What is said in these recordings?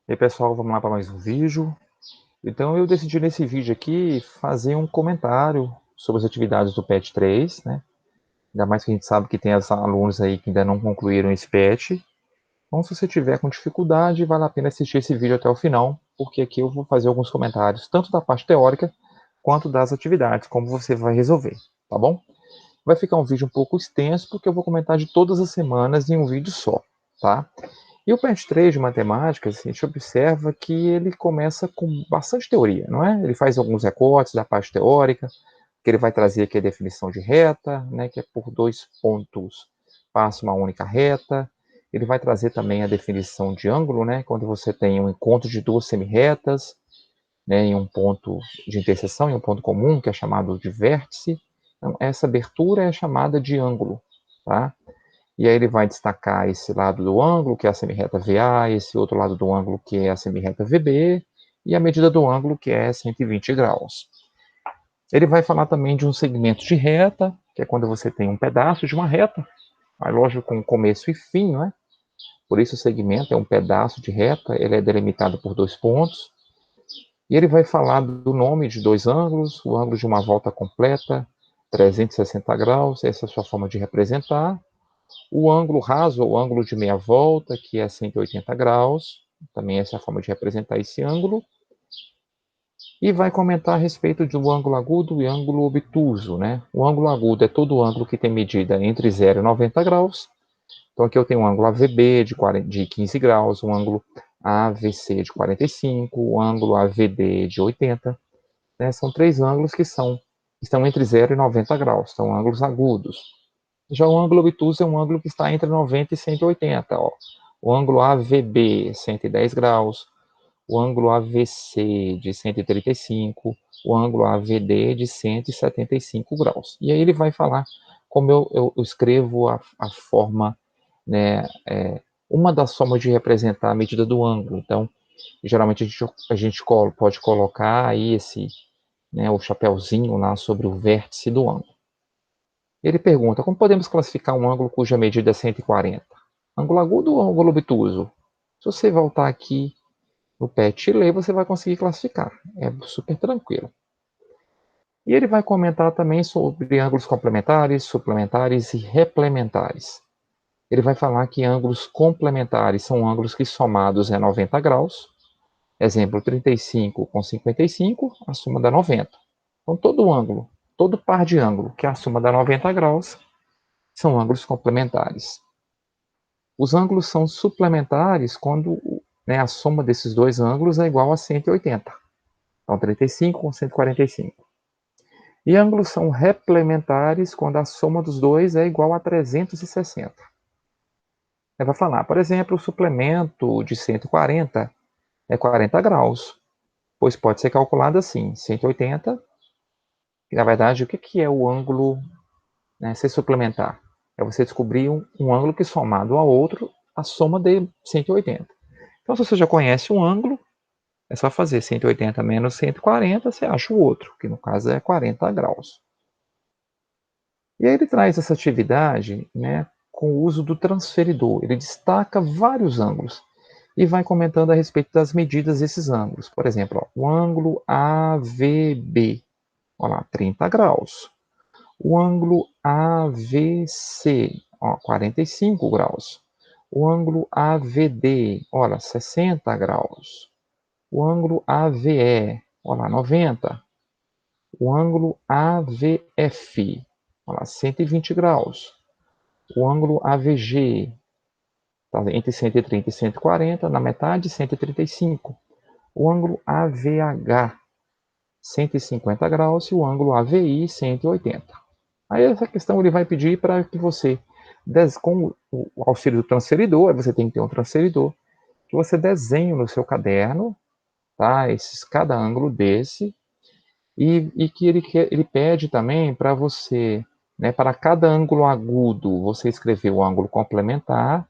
E aí, pessoal, vamos lá para mais um vídeo. Então, eu decidi nesse vídeo aqui fazer um comentário sobre as atividades do PET 3, né? Ainda mais que a gente sabe que tem os alunos aí que ainda não concluíram esse PET. Então, se você tiver com dificuldade, vale a pena assistir esse vídeo até o final, porque aqui eu vou fazer alguns comentários, tanto da parte teórica, quanto das atividades, como você vai resolver, tá bom? Vai ficar um vídeo um pouco extenso, porque eu vou comentar de todas as semanas em um vídeo só, tá? E o PET 3 de matemática, assim, a gente observa que ele começa com bastante teoria, não é? Ele faz alguns recortes da parte teórica, que ele vai trazer aqui a definição de reta, né, que é por dois pontos passa uma única reta. Ele vai trazer também a definição de ângulo, né, quando você tem um encontro de duas semirretas, né, em um ponto de interseção, em um ponto comum, que é chamado de vértice. Então, essa abertura é chamada de ângulo, tá? E aí ele vai destacar esse lado do ângulo, que é a semirreta VA, esse outro lado do ângulo, que é a semirreta VB, e a medida do ângulo, que é 120 graus. Ele vai falar também de um segmento de reta, que é quando você tem um pedaço de uma reta, aí lógico com começo e fim, não é? Por isso o segmento é um pedaço de reta, ele é delimitado por dois pontos. E ele vai falar do nome de dois ângulos, o ângulo de uma volta completa, 360 graus, essa é a sua forma de representar. O ângulo raso, ou ângulo de meia volta, que é 180 graus, também essa é a forma de representar esse ângulo. E vai comentar a respeito do ângulo agudo e ângulo obtuso, né? O ângulo agudo é todo ângulo que tem medida entre 0 e 90 graus. Então aqui eu tenho um ângulo AVB de 15 graus, um ângulo AVC de 45, o ângulo AVD de 80. Né? São três ângulos que estão entre 0 e 90 graus, são ângulos agudos. Já o ângulo obtuso é um ângulo que está entre 90 e 180. Ó. O ângulo AVB, 110 graus. O ângulo AVC de 135. O ângulo AVD de 175 graus. E aí ele vai falar como eu escrevo a forma, né, uma das formas de representar a medida do ângulo. Então, geralmente a gente pode colocar aí né, o chapéuzinho lá sobre o vértice do ângulo. Ele pergunta, como podemos classificar um ângulo cuja medida é 140? Ângulo agudo ou ângulo obtuso? Se você voltar aqui no PET e ler, você vai conseguir classificar. É super tranquilo. E ele vai comentar também sobre ângulos complementares, suplementares e replementares. Ele vai falar que ângulos complementares são ângulos que somados é 90 graus. Exemplo, 35 com 55, a soma dá 90. Então, todo ângulo, todo par de ângulo que a soma dá 90 graus, são ângulos complementares. Os ângulos são suplementares quando, né, a soma desses dois ângulos é igual a 180. Então, 35 com 145. E ângulos são replementares quando a soma dos dois é igual a 360. Vai falar, por exemplo, o suplemento de 140 é 40 graus, pois pode ser calculado assim, 180, na verdade, o que é o ângulo, né, se suplementar? É você descobrir um ângulo que somado ao outro, a soma de 180. Então, se você já conhece um ângulo, é só fazer 180 menos 140, você acha o outro, que no caso é 40 graus. E aí ele traz essa atividade, né, com o uso do transferidor. Ele destaca vários ângulos e vai comentando a respeito das medidas desses ângulos. Por exemplo, ó, o ângulo AVB, olha lá, 30 graus. O ângulo AVC, ó, 45 graus. O ângulo AVD, olha, 60 graus. O ângulo AVE, olha, 90. O ângulo AVF, olha, 120 graus. O ângulo AVG, tá entre 130 e 140, na metade, 135. O ângulo AVH, 150 graus, e o ângulo AVI, 180. Aí essa questão ele vai pedir para que você, com o auxílio do transferidor, você tem que ter um transferidor, que você desenhe no seu caderno, tá, cada ângulo desse, e que ele pede também para você, né, para cada ângulo agudo, você escrever o ângulo complementar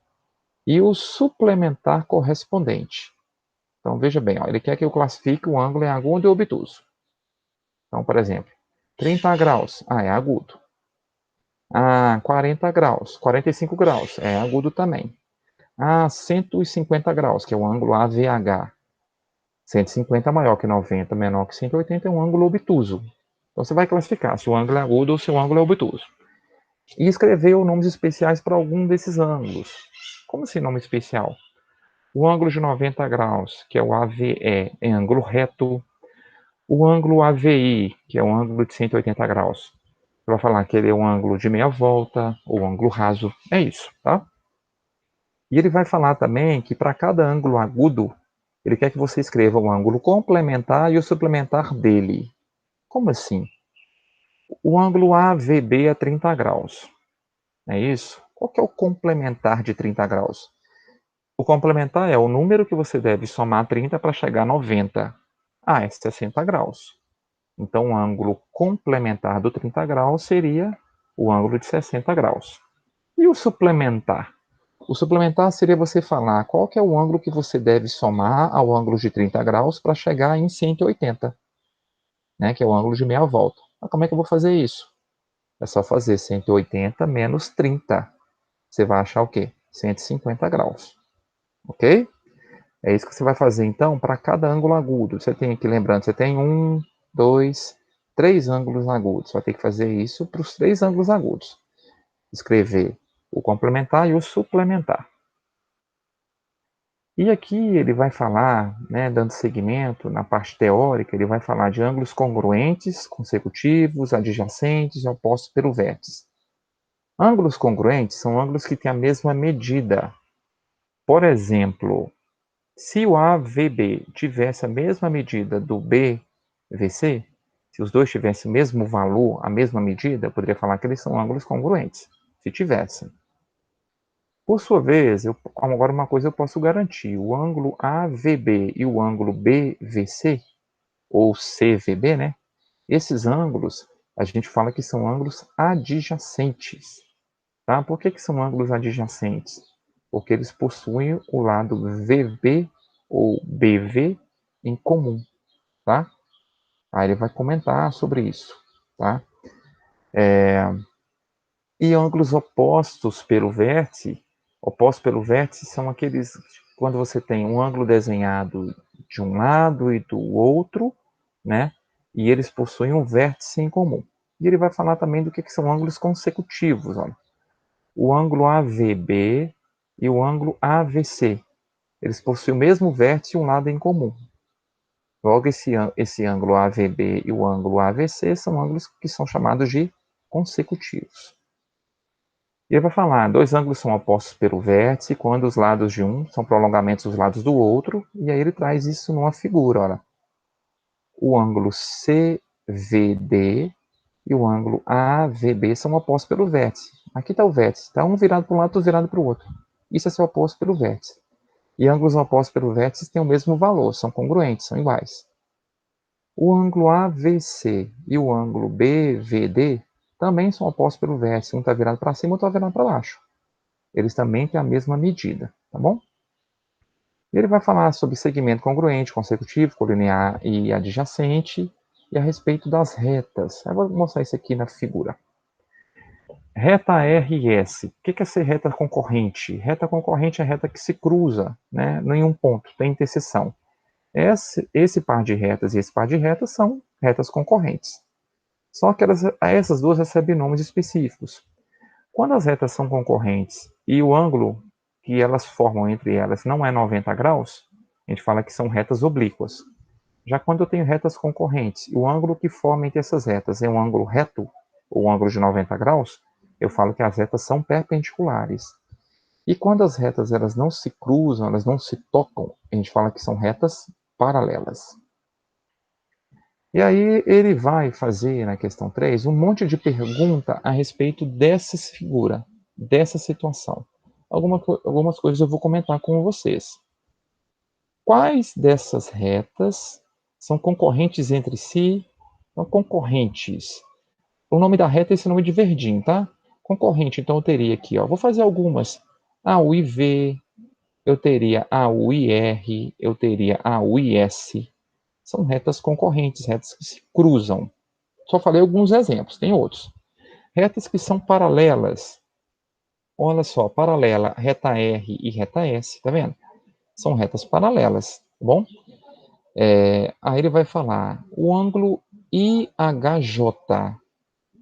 e o suplementar correspondente. Então, veja bem, ó, ele quer que eu classifique o ângulo em agudo e obtuso. Então, por exemplo, 30 graus, é agudo. 40 graus, 45 graus, é agudo também. a 150 graus, que é o ângulo AVH. 150 maior que 90, menor que 180 é um ângulo obtuso. Então você vai classificar se o ângulo é agudo ou se o ângulo é obtuso. E escreveu nomes especiais para algum desses ângulos. Como assim nome especial? O ângulo de 90 graus, que é o AVE, é ângulo reto. O ângulo AVI, que é o ângulo de 180 graus. Você vai falar que ele é um ângulo de meia volta, ou ângulo raso. É isso, tá? E ele vai falar também que para cada ângulo agudo, ele quer que você escreva o ângulo complementar e o suplementar dele. Como assim? O ângulo AVB é 30 graus. É isso? Qual que é o complementar de 30 graus? O complementar é o número que você deve somar 30 para chegar a 90. Ah, é 60 graus. Então, o ângulo complementar do 30 graus seria o ângulo de 60 graus. E o suplementar? O suplementar seria você falar qual que é o ângulo que você deve somar ao ângulo de 30 graus para chegar em 180, né, que é o ângulo de meia volta. Mas como é que eu vou fazer isso? É só fazer 180 menos 30. Você vai achar o quê? 150 graus. Ok? É isso que você vai fazer, então, para cada ângulo agudo. Você tem aqui, lembrando, você tem 1, 2, 3 ângulos agudos. Você vai ter que fazer isso para os 3 ângulos agudos. Escrever o complementar e o suplementar. E aqui ele vai falar, né, dando seguimento na parte teórica, ele vai falar de ângulos congruentes, consecutivos, adjacentes e opostos pelo vértice. Ângulos congruentes são ângulos que têm a mesma medida. Por exemplo, se o AVB tivesse a mesma medida do BVC, se os dois tivessem o mesmo valor, a mesma medida, eu poderia falar que eles são ângulos congruentes, se tivessem. Por sua vez, agora uma coisa eu posso garantir: o ângulo AVB e o ângulo BVC, ou CVB, né? Esses ângulos, a gente fala que são ângulos adjacentes. Tá? Por que são ângulos adjacentes? Porque eles possuem o lado VB ou BV em comum. Tá? Aí ele vai comentar sobre isso. Tá? E ângulos opostos pelo vértice são aqueles quando você tem um ângulo desenhado de um lado e do outro, né? E eles possuem um vértice em comum. E ele vai falar também do que são ângulos consecutivos. Olha. O ângulo AVB e o ângulo AVC. Eles possuem o mesmo vértice e um lado em comum. Logo, esse ângulo AVB e o ângulo AVC são ângulos que são chamados de consecutivos. E ele vai falar, dois ângulos são opostos pelo vértice quando os lados de um são prolongamentos dos lados do outro, e aí ele traz isso numa figura, olha. O ângulo CVD e o ângulo AVB são opostos pelo vértice. Aqui está o vértice, está um virado para um lado, outro virado para o outro. Isso é ser oposto pelo vértice. E ângulos opostos pelo vértice têm o mesmo valor, são congruentes, são iguais. O ângulo AVC e o ângulo BVD também são opostos pelo vértice, um está virado para cima, outro está virado para baixo. Eles também têm a mesma medida, tá bom? E ele vai falar sobre segmento congruente, consecutivo, colinear e adjacente, e a respeito das retas. Eu vou mostrar isso aqui na figura. Reta RS. O que é ser reta concorrente? Reta concorrente é reta que se cruza, né, em um ponto, tem interseção. Esse par de retas e esse par de retas são retas concorrentes. Só que essas duas recebem nomes específicos. Quando as retas são concorrentes e o ângulo que elas formam entre elas não é 90 graus, a gente fala que são retas oblíquas. Já quando eu tenho retas concorrentes e o ângulo que forma entre essas retas é um ângulo reto, ou um ângulo de 90 graus, eu falo que as retas são perpendiculares. E quando as retas elas não se cruzam, elas não se tocam, a gente fala que são retas paralelas. E aí ele vai fazer, na questão 3, um monte de pergunta a respeito dessa figura, dessa situação. Algumas coisas eu vou comentar com vocês. Quais dessas retas são concorrentes entre si? São concorrentes. O nome da reta é esse nome de verdinho, tá? Concorrente, então eu teria aqui, ó, vou fazer algumas. A UIV, eu teria a UIR, eu teria a UIS. São retas concorrentes, retas que se cruzam. Só falei alguns exemplos, tem outros. Retas que são paralelas. Olha só, paralela, reta R e reta S, tá vendo? São retas paralelas, tá bom? Aí ele vai falar o ângulo IHJ.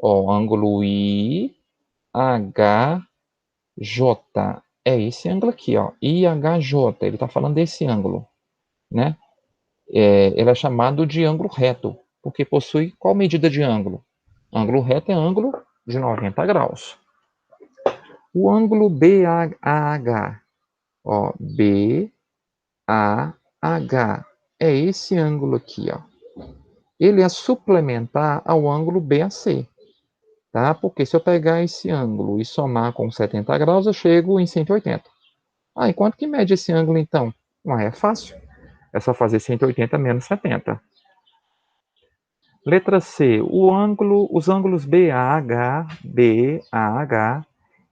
Ó, ângulo IHJ. É esse ângulo aqui, ó. IHJ. Ele está falando desse ângulo, né? Ele é chamado de ângulo reto, porque possui qual medida de ângulo? Ângulo reto é ângulo de 90 graus. O ângulo BAH, ó, BAH, é esse ângulo aqui, ó. Ele é suplementar ao ângulo BAC, tá? Porque se eu pegar esse ângulo e somar com 70 graus, eu chego em 180. Ah, e quanto que mede esse ângulo, então? É fácil. É só fazer 180 menos 70. Letra C, os ângulos BAH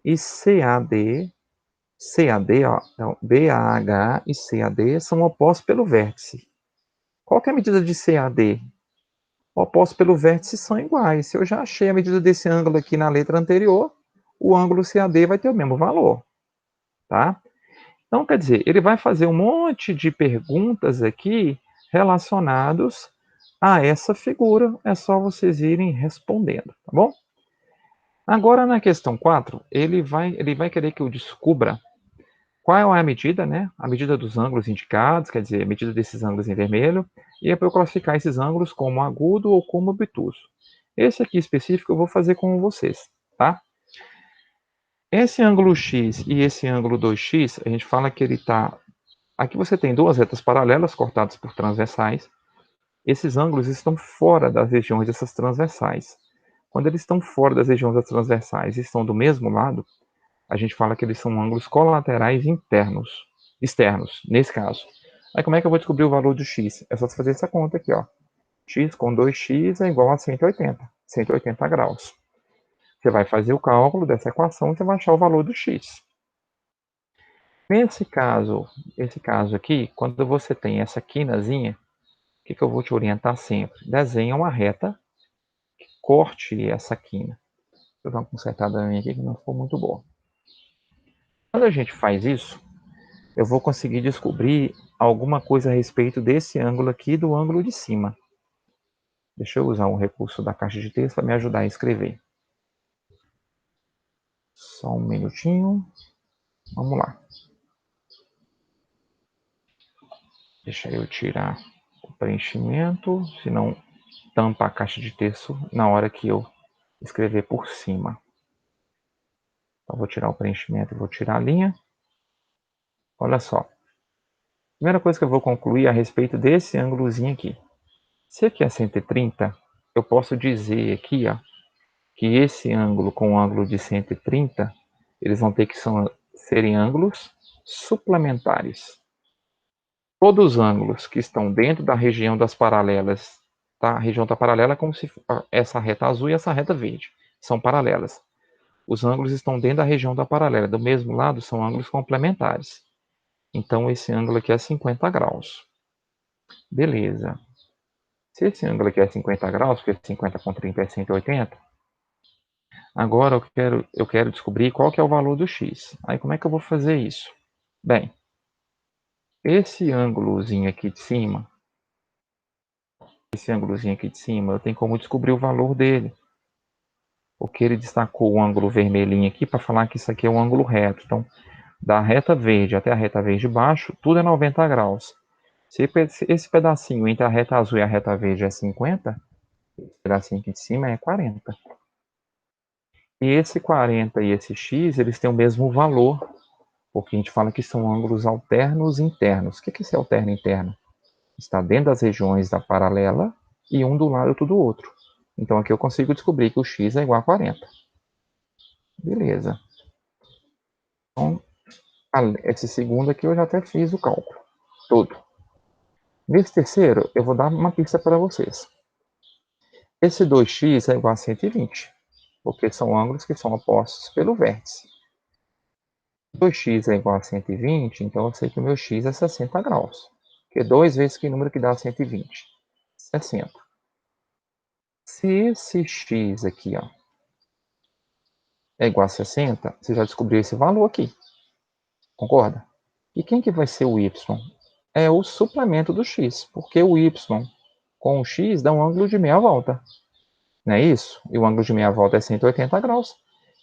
e CAD, ó, então, BAH e CAD são opostos pelo vértice. Qual que é a medida de CAD? Opostos pelo vértice são iguais. Se eu já achei a medida desse ângulo aqui na letra anterior, o ângulo CAD vai ter o mesmo valor, tá? Então, quer dizer, ele vai fazer um monte de perguntas aqui relacionados a essa figura. É só vocês irem respondendo, tá bom? Agora, na questão 4, ele vai querer que eu descubra qual é a medida, né? A medida dos ângulos indicados, quer dizer, a medida desses ângulos em vermelho, e é para eu classificar esses ângulos como agudo ou como obtuso. Esse aqui específico eu vou fazer com vocês, tá? Esse ângulo x e esse ângulo 2x, a gente fala que ele está... Aqui você tem duas retas paralelas cortadas por transversais. Esses ângulos estão fora das regiões dessas transversais. Quando eles estão fora das regiões das transversais e estão do mesmo lado, a gente fala que eles são ângulos colaterais externos, nesse caso. Aí como é que eu vou descobrir o valor do x? É só fazer essa conta aqui, ó. X com 2x é igual a 180 graus. Você vai fazer o cálculo dessa equação e você vai achar o valor do x. Nesse caso, esse caso aqui, quando você tem essa quinazinha, o que eu vou te orientar sempre? Desenha uma reta que corte essa quina. Deixa eu dar uma consertada aqui que não ficou muito boa. Quando a gente faz isso, eu vou conseguir descobrir alguma coisa a respeito desse ângulo aqui do ângulo de cima. Deixa eu usar um recurso da caixa de texto para me ajudar a escrever. Só um minutinho. Vamos lá. Deixa eu tirar o preenchimento, senão tampa a caixa de texto na hora que eu escrever por cima. Então, vou tirar o preenchimento e vou tirar a linha. Olha só. Primeira coisa que eu vou concluir a respeito desse ângulozinho aqui. Se aqui é 130, eu posso dizer aqui, ó, que esse ângulo com o ângulo de 130, eles vão ter que serem ângulos suplementares. Todos os ângulos que estão dentro da região das paralelas, tá? A região da paralela é como se essa reta azul e essa reta verde são paralelas. Os ângulos estão dentro da região da paralela, do mesmo lado são ângulos complementares. Então esse ângulo aqui é 50 graus. Beleza. Se esse ângulo aqui é 50 graus, porque 50 com 30 é 180, agora eu quero descobrir qual que é o valor do x. Aí como é que eu vou fazer isso? Bem, esse ângulozinho aqui de cima, eu tenho como descobrir o valor dele. Porque ele destacou o ângulo vermelhinho aqui para falar que isso aqui é um ângulo reto. Então, da reta verde até a reta verde de baixo, tudo é 90 graus. Se esse pedacinho entre a reta azul e a reta verde é 50, esse pedacinho aqui de cima é 40. E esse 40 e esse x, eles têm o mesmo valor, porque a gente fala que são ângulos alternos internos. O que é esse alterno interno? Está dentro das regiões da paralela e um do lado e outro do outro. Então aqui eu consigo descobrir que o x é igual a 40. Beleza. Então, esse segundo aqui eu já até fiz o cálculo todo. Nesse terceiro, eu vou dar uma pista para vocês. Esse 2x é igual a 120, porque são ângulos que são opostos pelo vértice. 2x é igual a 120, então eu sei que o meu x é 60 graus. Que 2 vezes que número que dá 120? 60. Se esse x aqui, ó, é igual a 60, você já descobriu esse valor aqui. Concorda? E quem que vai ser o y? É o suplemento do x, porque o y com o x dá um ângulo de meia volta. Não é isso? E o ângulo de meia volta é 180 graus.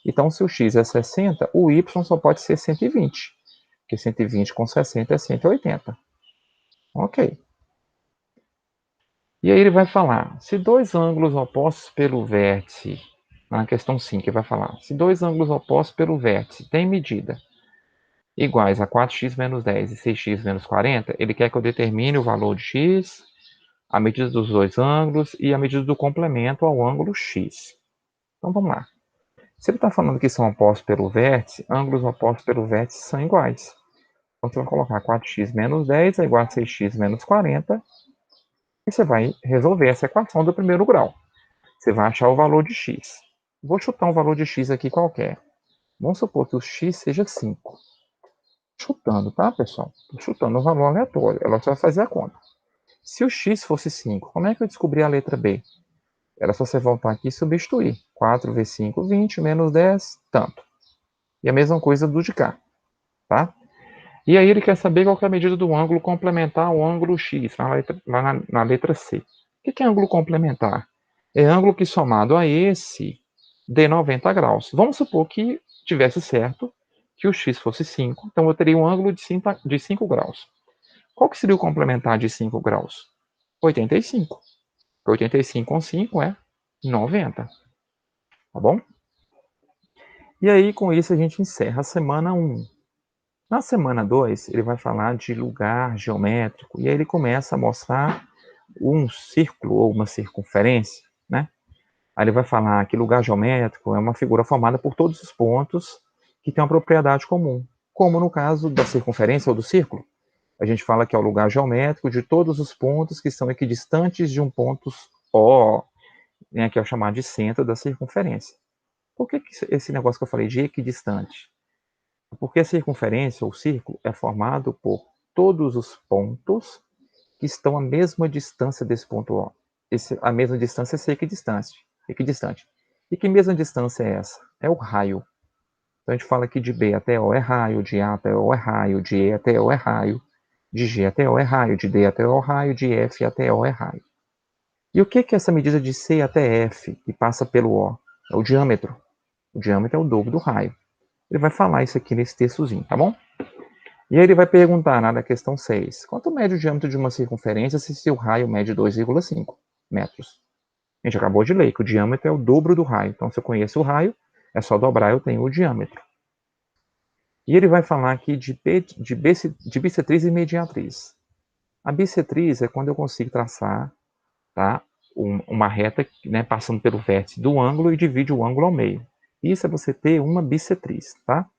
Então, se o x é 60, o y só pode ser 120. Porque 120 com 60 é 180. Ok. E aí ele vai falar, se dois ângulos opostos pelo vértice, na questão 5 ele vai falar, se dois ângulos opostos pelo vértice têm medida iguais a 4x menos 10 e 6x menos 40, ele quer que eu determine o valor de x, a medida dos dois ângulos e a medida do complemento ao ângulo x. Então vamos lá. Se ele está falando que são opostos pelo vértice, ângulos opostos pelo vértice são iguais. Então você vai colocar 4x menos 10 é igual a 6x menos 40 e você vai resolver essa equação do primeiro grau. Você vai achar o valor de x. Vou chutar um valor de x aqui qualquer. Vamos supor que o x seja 5. Chutando, tá, pessoal? Estou chutando um valor aleatório. Ela só vai fazer a conta. Se o x fosse 5, como é que eu descobri a letra B? Era só você voltar aqui e substituir. 4 vezes 5, 20, menos 10, tanto. E a mesma coisa do de cá, tá? E aí ele quer saber qual que é a medida do ângulo complementar ao ângulo x, na letra C. O que é ângulo complementar? É ângulo que somado a esse dê 90 graus. Vamos supor que tivesse certo, que o x fosse 5, então eu teria um ângulo de 5 graus. Qual que seria o complementar de 5 graus? 85. 85 com 5 é 90. Tá bom? E aí, com isso, a gente encerra a semana 1. Na semana 2, ele vai falar de lugar geométrico, e aí ele começa a mostrar um círculo ou uma circunferência, né? Aí ele vai falar que lugar geométrico é uma figura formada por todos os pontos que têm uma propriedade comum, como no caso da circunferência ou do círculo. A gente fala que é o lugar geométrico de todos os pontos que são equidistantes de um ponto O, né, que é o chamado de centro da circunferência. Por que esse negócio que eu falei de equidistante? Porque a circunferência ou círculo é formado por todos os pontos que estão à mesma distância desse ponto O. A mesma distância é equidistante. E que mesma distância é essa? É o raio. Então a gente fala que de B até O é raio, de A até O é raio, de E até O é raio, de G até O é raio, de D até O é raio, de F até O é raio. E o que é essa medida de C até F, que passa pelo O? É o diâmetro. O diâmetro é o dobro do raio. Ele vai falar isso aqui nesse textozinho, tá bom? E aí ele vai perguntar na questão 6, quanto mede o diâmetro de uma circunferência se seu raio mede 2,5 metros? A gente acabou de ler que o diâmetro é o dobro do raio. Então, se eu conheço o raio, é só dobrar, eu tenho o diâmetro. E ele vai falar aqui de bissetriz e mediatriz. A bissetriz é quando eu consigo traçar, tá, uma reta, né, passando pelo vértice do ângulo e divide o ângulo ao meio. Isso é você ter uma bissetriz, tá?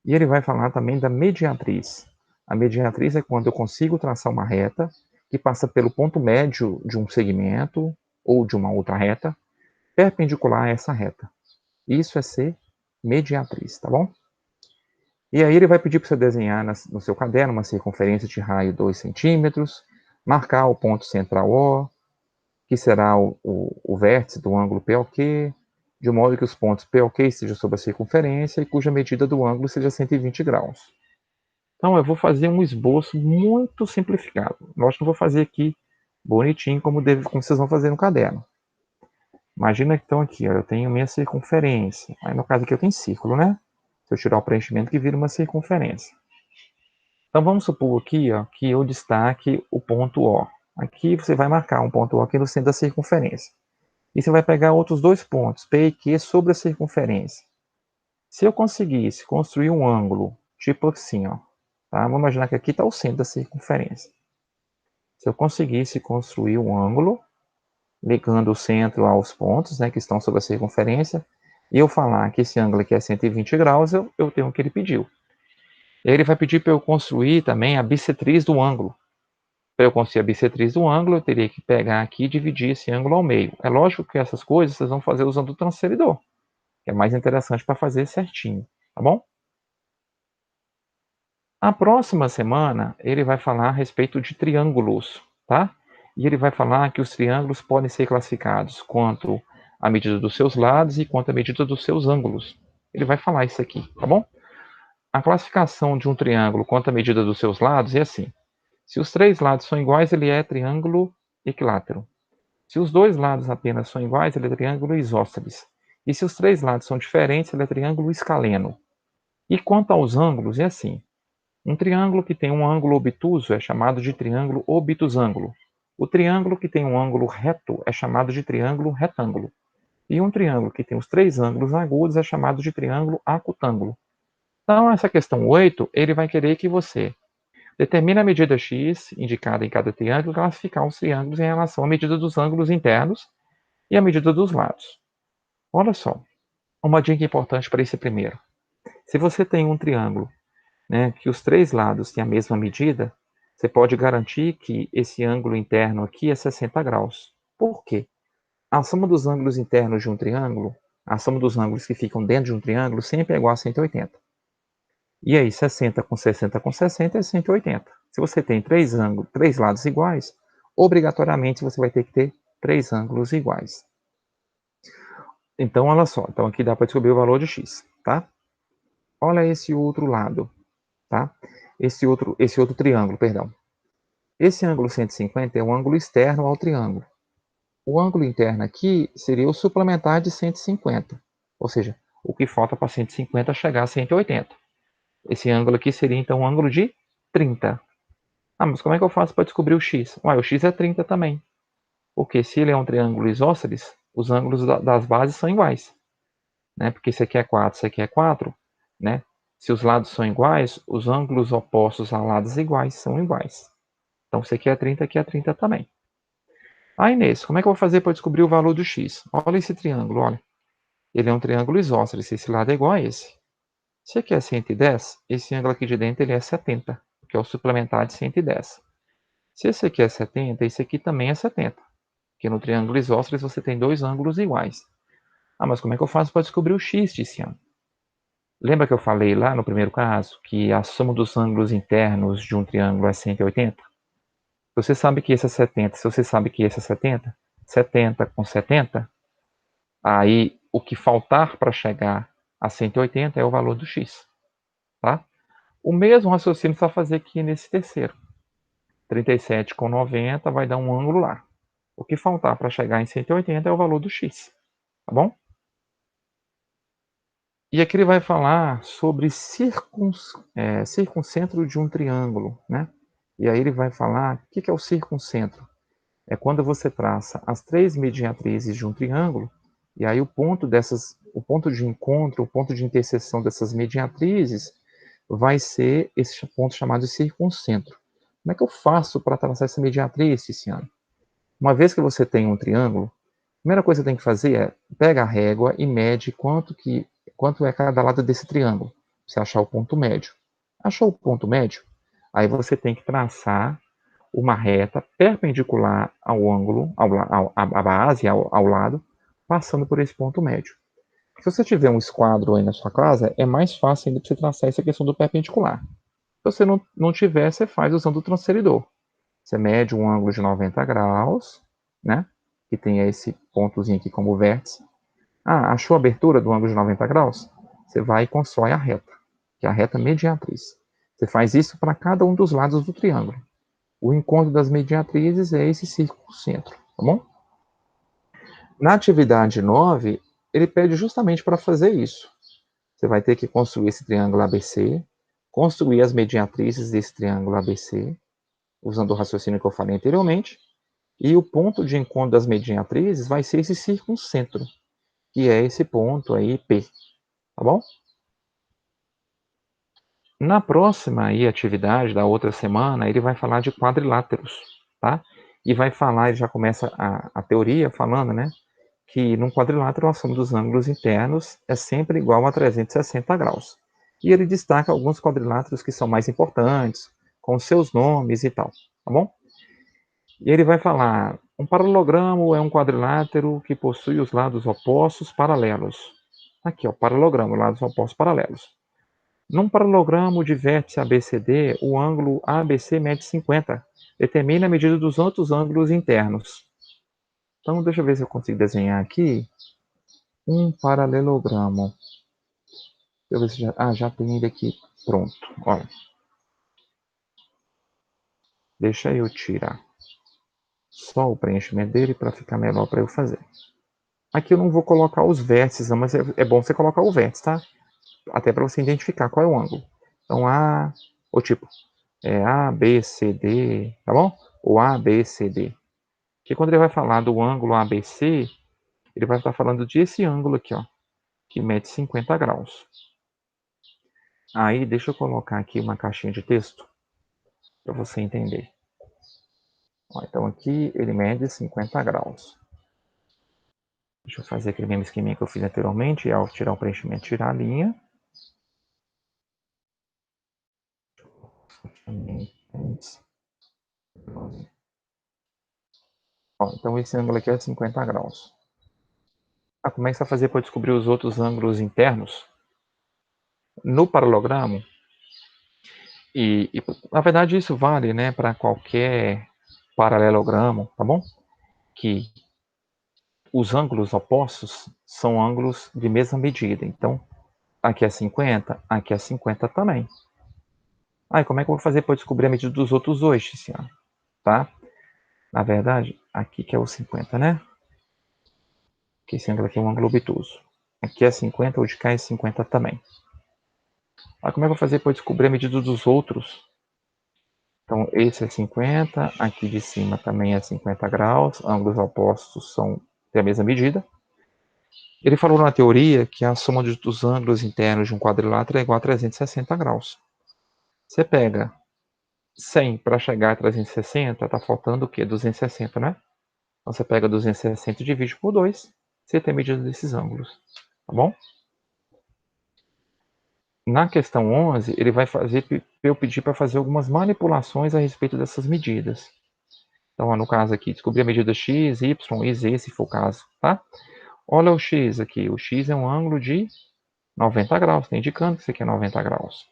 E ele vai falar também da mediatriz. A mediatriz é quando eu consigo traçar uma reta que passa pelo ponto médio de um segmento ou de uma outra reta, perpendicular a essa reta. Isso é ser mediatriz, tá bom? E aí ele vai pedir para você desenhar no seu caderno uma circunferência de raio 2 centímetros, marcar o ponto central O, que será o vértice do ângulo POQ, de modo que os pontos POQ estejam sobre a circunferência e cuja medida do ângulo seja 120 graus. Então eu vou fazer um esboço muito simplificado. Lógico que eu vou fazer aqui bonitinho, como vocês vão fazer no caderno. Imagina então aqui, ó, eu tenho minha circunferência. Aí no caso aqui eu tenho círculo, né? Se eu tirar o preenchimento que vira uma circunferência. Então vamos supor aqui, ó, que eu destaque o ponto O. Aqui você vai marcar um ponto O aqui no centro da circunferência. E você vai pegar outros dois pontos, P e Q, sobre a circunferência. Se eu conseguisse construir um ângulo, tipo assim, ó, tá? Vamos imaginar que aqui está o centro da circunferência. Se eu conseguisse construir um ângulo, ligando o centro aos pontos, né, que estão sobre a circunferência, e eu falar que esse ângulo aqui é 120 graus, eu tenho o que ele pediu. E aí ele vai pedir para eu construir também a bissetriz do ângulo. Para eu construir a bissetriz do ângulo, eu teria que pegar aqui e dividir esse ângulo ao meio. É lógico que essas coisas vocês vão fazer usando o transferidor, que é mais interessante para fazer certinho, tá bom? A próxima semana, ele vai falar a respeito de triângulos, tá? E ele vai falar que os triângulos podem ser classificados quanto a medida dos seus lados e quanto a medida dos seus ângulos. ele vai falar isso aqui, tá bom? A classificação de um triângulo quanto à medida dos seus lados é assim. Se os três lados são iguais, ele é triângulo equilátero. Se os dois lados apenas são iguais, ele é triângulo isósceles. E se os três lados são diferentes, ele é triângulo escaleno. E quanto aos ângulos, é assim. Um triângulo que tem um ângulo obtuso é chamado de triângulo obtusângulo. O triângulo que tem um ângulo reto é chamado de triângulo retângulo. E um triângulo que tem os três ângulos agudos é chamado de triângulo acutângulo. Então, essa questão 8, ele vai querer que você determine a medida x indicada em cada triângulo e classificar os triângulos em relação à medida dos ângulos internos e à medida dos lados. Olha só, uma dica importante para esse primeiro. Se você tem um triângulo, né, que os três lados têm a mesma medida, você pode garantir que esse ângulo interno aqui é 60 graus. Por quê? A soma dos ângulos internos de um triângulo, a soma dos ângulos que ficam dentro de um triângulo, sempre é igual a 180. E aí, 60 com 60 com 60 é 180. Se você tem três lados iguais, obrigatoriamente você vai ter que ter três ângulos iguais. Então, olha só. Então, aqui dá para descobrir o valor de x, tá? Olha esse outro lado, tá? Esse outro triângulo, perdão. Esse ângulo 150 é um ângulo externo ao triângulo. O ângulo interno aqui seria o suplementar de 150. Ou seja, o que falta para 150 chegar a 180. Esse ângulo aqui seria, então, um ângulo de 30. Ah, mas como é que eu faço para descobrir o x? Ué, o x é 30 também. Porque se ele é um triângulo isósceles, os ângulos das bases são iguais. Né? Porque esse aqui é 4, esse aqui é 4. Né? Se os lados são iguais, os ângulos opostos a lados iguais são iguais. Então, se aqui é 30 também. Ah, Inês, como é que eu vou fazer para descobrir o valor do x? Olha esse triângulo, olha. Ele é um triângulo isósceles, esse lado é igual a esse. Se aqui é 110, esse ângulo aqui de dentro ele é 70, que é o suplementar de 110. Se esse aqui é 70, esse aqui também é 70. Porque no triângulo isósceles você tem dois ângulos iguais. Ah, mas como é que eu faço para descobrir o x, Tiziano? Lembra que eu falei lá no primeiro caso que a soma dos ângulos internos de um triângulo é 180? Você sabe que esse é 70, se você sabe que esse é 70, 70 com 70, aí o que faltar para chegar a 180 é o valor do x, tá? O mesmo raciocínio você vai fazer aqui nesse terceiro. 37 com 90 vai dar um ângulo lá. O que faltar para chegar em 180 é o valor do x, tá bom? E aqui ele vai falar sobre circuncentro de um triângulo, né? E aí ele vai falar, o que é o circuncentro? É quando você traça as três mediatrizes de um triângulo, e aí o ponto de encontro, o ponto de interseção dessas mediatrizes vai ser esse ponto chamado de circuncentro. Como é que eu faço para traçar essa mediatriz, Tiziano? Uma vez que você tem um triângulo, a primeira coisa que você tem que fazer é pega a régua e mede quanto é cada lado desse triângulo. Você achar o ponto médio. Achou o ponto médio? Aí você tem que traçar uma reta perpendicular ao ângulo, à base, ao lado, passando por esse ponto médio. Se você tiver um esquadro aí na sua casa, é mais fácil ainda para você traçar essa questão do perpendicular. Se você não tiver, você faz usando o transferidor. Você mede um ângulo de 90 graus, né? Que tem esse pontozinho aqui como vértice. Ah, achou a abertura do ângulo de 90 graus? Você vai e constrói a reta, que é a reta mediatriz. Você faz isso para cada um dos lados do triângulo. O encontro das mediatrizes é esse circuncentro, tá bom? Na atividade 9, ele pede justamente para fazer isso. Você vai ter que construir esse triângulo ABC, construir as mediatrizes desse triângulo ABC, usando o raciocínio que eu falei anteriormente, e o ponto de encontro das mediatrizes vai ser esse circuncentro, que é esse ponto aí, P, tá bom? Na próxima aí, atividade da outra semana, ele vai falar de quadriláteros, tá? E vai falar, ele já começa a teoria falando, né? Que num quadrilátero a soma dos ângulos internos é sempre igual a 360 graus. E ele destaca alguns quadriláteros que são mais importantes, com seus nomes e tal, tá bom? E ele vai falar, um paralelogramo é um quadrilátero que possui os lados opostos paralelos. Aqui, ó, paralelogramo, lados opostos paralelos. Num paralelogramo de vértice ABCD, o ângulo ABC mede 50. Determine a medida dos outros ângulos internos. Então, deixa eu ver se eu consigo desenhar aqui um paralelogramo. eu ver se já tem ele aqui pronto. Olha. Deixa eu tirar só o preenchimento dele para ficar melhor para eu fazer. Aqui eu não vou colocar os vértices, mas é bom você colocar o vértice, tá? Até para você identificar qual é o ângulo. Então, o tipo, A, B, C, D, tá bom? Ou A, B, C, D. Porque quando ele vai falar do ângulo ABC, ele vai estar falando desse ângulo aqui, ó, que mede 50 graus. Aí, deixa eu colocar aqui uma caixinha de texto para você entender. Ó, então, aqui ele mede 50 graus. Deixa eu fazer aquele mesmo esqueminha que eu fiz anteriormente, ao tirar o preenchimento, tirar a linha. Ó, então esse ângulo aqui é 50 graus. Como é que você vai fazer para descobrir os outros ângulos internos? No paralelogramo, e na verdade isso vale, né, para qualquer paralelogramo, tá bom? Que os ângulos opostos são ângulos de mesma medida. Então, aqui é 50, aqui é 50 também. Como é que eu vou fazer para descobrir a medida dos outros dois, Tiziano? Tá? Na verdade, aqui que é o 50, né? Que esse ângulo aqui é um ângulo obtuso. Aqui é 50, o de cá é 50 também. Como é que eu vou fazer para descobrir a medida dos outros? Então, esse é 50, aqui de cima também é 50 graus, ângulos opostos têm a mesma medida. Ele falou na teoria que a soma dos ângulos internos de um quadrilátero é igual a 360 graus. Você pega 100 para chegar a 360, está faltando o quê? 260, né? Então, você pega 260 e divide por 2, você tem a medida desses ângulos, tá bom? Na questão 11, ele vai eu pedir para fazer algumas manipulações a respeito dessas medidas. Então, no caso aqui, descobrir a medida x, y e z, se for o caso, tá? Olha o x aqui. O x é um ângulo de 90 graus, está indicando que isso aqui é 90 graus.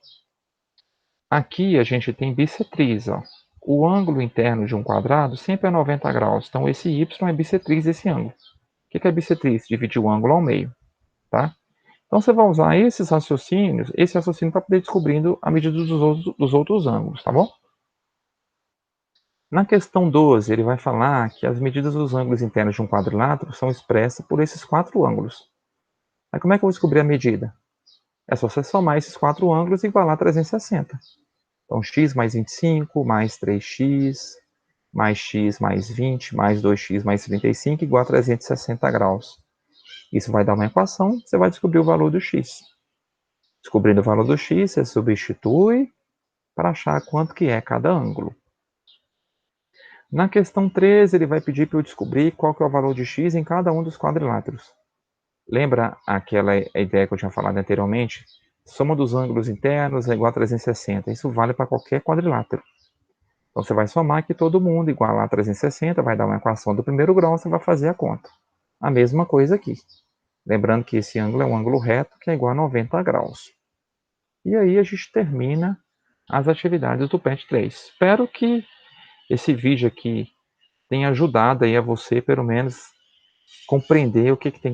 Aqui a gente tem bissetriz, ó. O ângulo interno de um quadrado sempre é 90 graus. Então, esse y é bissetriz desse ângulo. O que é bissetriz? Dividir o ângulo ao meio, tá? Então, você vai usar esse raciocínio para poder descobrindo a medida dos outros ângulos, tá bom? Na questão 12, ele vai falar que as medidas dos ângulos internos de um quadrilátero são expressas por esses 4 ângulos. Como é que eu vou descobrir a medida? É só você somar esses 4 ângulos e igualar 360. Então, x mais 25, mais 3x, mais 20, mais 2x mais 35, igual a 360 graus. Isso vai dar uma equação, você vai descobrir o valor do x. Descobrindo o valor do x, você substitui para achar quanto que é cada ângulo. Na questão 13, ele vai pedir para eu descobrir qual que é o valor de x em cada um dos quadriláteros. Lembra aquela ideia que eu tinha falado anteriormente? Soma dos ângulos internos é igual a 360. Isso vale para qualquer quadrilátero. Então, você vai somar aqui todo mundo, igual a 360, vai dar uma equação do primeiro grau, você vai fazer a conta. A mesma coisa aqui. Lembrando que esse ângulo é um ângulo reto, que é igual a 90 graus. E aí a gente termina as atividades do PET 3. Espero que esse vídeo aqui tenha ajudado aí a você, pelo menos, compreender o que tem